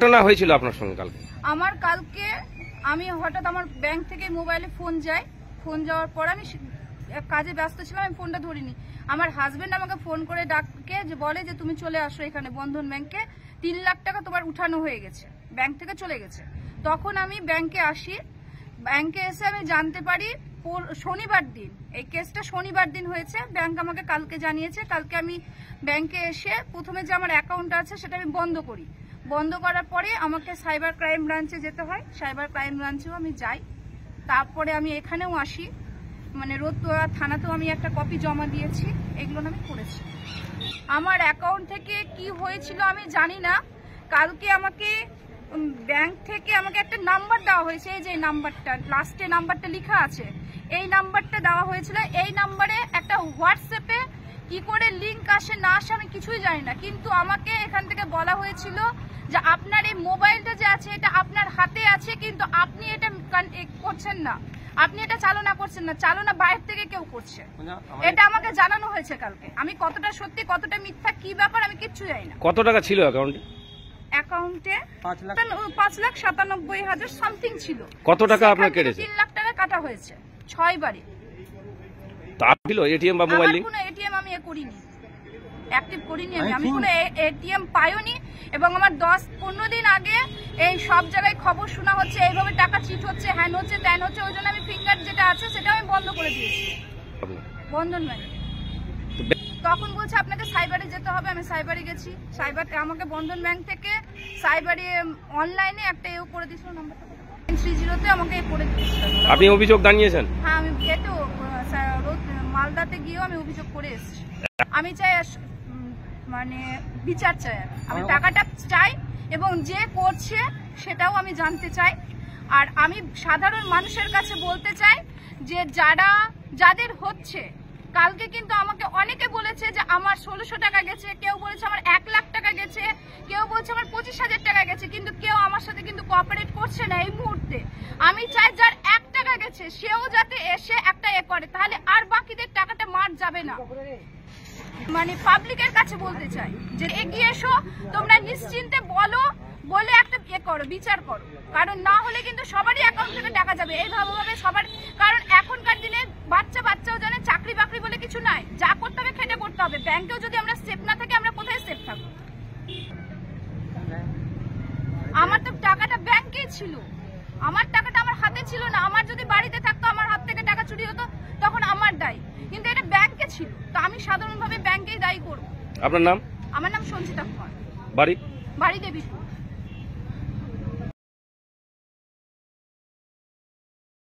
ঘটনা হয়েছিল আপনার সঙ্গে কালকে? আমার কালকে আমি হঠাৎ আমার ব্যাংক থেকে মোবাইলে ফোন যায়, ফোন যাওয়ার পর আমি কাজে ব্যস্ত ছিলাম, আমি ফোনটা ধরিনি। আমার হাজবেন্ড আমাকে ফোন করে ডাকে, যে বলে যে তুমি চলে আসো এখানে বন্ধন ব্যাংকে, 3 লাখ টাকা তোমার উঠানো হয়ে গেছে, ব্যাংক থেকে চলে গেছে। তখন আমি ব্যাংকে আসি, ব্যাংকে এসে আমি জানতে পারি শনিবার দিন, এই কেসটা শনিবার দিন হয়েছে। ব্যাংক আমাকে কালকে জানিয়েছে। কালকে আমি ব্যাংকে এসে প্রথমে যে আমার অ্যাকাউন্ট আছে সেটা আমি বন্ধ করি। বন্ধ করার পরে আমাকে সাইবার ক্রাইম ব্রাঞ্চে যেতে হয়, সাইবার ক্রাইম ব্রাঞ্চেও আমি যাই। তারপরে আমি এখানেও আসি, মানে রোদতোয়া থানাতেও আমি একটা কপি জমা দিয়েছি। এগুলো আমি করেছি। আমার অ্যাকাউন্ট থেকে কি হয়েছিল আমি জানি না। কালকে আমাকে ব্যাংক থেকে আমাকে একটা নাম্বার দেওয়া হয়েছে, এই যে নাম্বারটা লাস্টে নাম্বারটা লেখা আছে, এই নাম্বারটা দেওয়া হয়েছিল। এই নাম্বারে একটা হোয়াটসঅ্যাপে কি করে লিঙ্ক আসে না আসে আমি কিছুই জানি না, কিন্তু আমাকে এখান থেকে বলা হয়েছিল যে আপনার এই মোবাইলটা যে আছে এটা আপনার হাতে আছে, কিন্তু আপনি এটা করছেন না, আপনি এটা চালনা করছেন না, চালনা বাইরে থেকে কেউ করছে। এটা আমাকে জানানো হয়েছে কালকে। আমি কতটা সত্যি কতটা মিথ্যা কি ব্যাপার আমি কিচ্ছু জানি না। কত টাকা ছিল অ্যাকাউন্টে? অ্যাকাউন্টে 5,97,000 সামথিং ছিল। কত টাকা আপনার কেটেছে? 3 লাখ টাকা কাটা হয়েছে 6 বারে। তার ছিল এটিএম বা মোবাইল লিংক? কোনো এটিএম আমি করিনি, অ্যাক্টিভ করিনি। আমি কোনো এটিএম পাইওনি। এবং আমার 10-15 দিন আগে এই সব জায়গায় খবর শোনা হচ্ছে এইভাবে টাকা চিট হচ্ছে, হ্যান হচ্ছে, ত্যান হচ্ছে, ওই জন্য আমি ফিঙ্গার যেটা আছে সেটা আমি বন্ধ করে দিয়েছি বন্ধন ব্যাংকে। তখন বলছে আপনাকে সাইবারে যেতে হবে। আমি সাইবারে গেছি, সাইবার আমাকে বন্ধন ব্যাংক থেকে সাইবারে অনলাইনে একটা করে দিয়েছিল, নাম্বারটা 30-তে আমাকে করে দিয়েছিল। আপনি অভিযোগ জানিয়েছেন? হ্যাঁ, আমি এতেও মালদাতে গিয়েও আমি অভিযোগ করে এসেছি। আমি চাই মানে বিচার চাই, আমি টাকাটা চাই এবং যে করছে সেটাও আমি জানতে চাই। আর আমি সাধারণ মানুষের কাছে বলতে চাই যে যাদের হচ্ছে, কালকে কিন্তু আমাকে অনেকে বলেছে যে আমার 1600 টাকা গেছে, কেউ বলেছে আমার 1 লাখ টাকা গেছে, কেউ বলছে আমার 25,000 টাকা গেছে, কিন্তু কেউ আমার সাথে কিন্তু কোঅপারেট করছে না এই মুহূর্তে। আমি চাই যার 1 টাকা গেছে সেও যাতে এসে একটা করে, তাহলে আর বাকিদের টাকাটা মার যাবে না। মানে পাবলিকের কাছে বলতে চাই যে এগিয়ে এসো, তোমরা নিশ্চিন্তে বলে একটা করো, বিচার করো। কারণ না হলে কিন্তু সবারই অ্যাকাউন্ট থেকে টাকা যাবে এইভাবে সবার। কারণ এখনকার দিনে বাচ্চাও জানে চাকরি বাকরি বলে কিছু নাই, যা করতে হবে খেটে করতে হবে। ব্যাংকেও যদি আমরা সেফ না থাকি, আমরা কোথায় সেফ থাকবো? আমার তো টাকাটা ব্যাংকেই ছিল, আমার টাকাটা আমার হাতে ছিল না। আমার যদি বাড়িতে থাকতো, আমার হাত থেকে টাকা চুরি হতো, তখন আমার দায়ী, কিন্তু এটা ব্যাংকে ছিল। তো আমি সাধারণভাবে ব্যাংকেই দায়ী করবো। আপনার নাম? আমার নাম সঞ্চিতা কুমার। বাড়ি? বাড়ি দেবীপুর।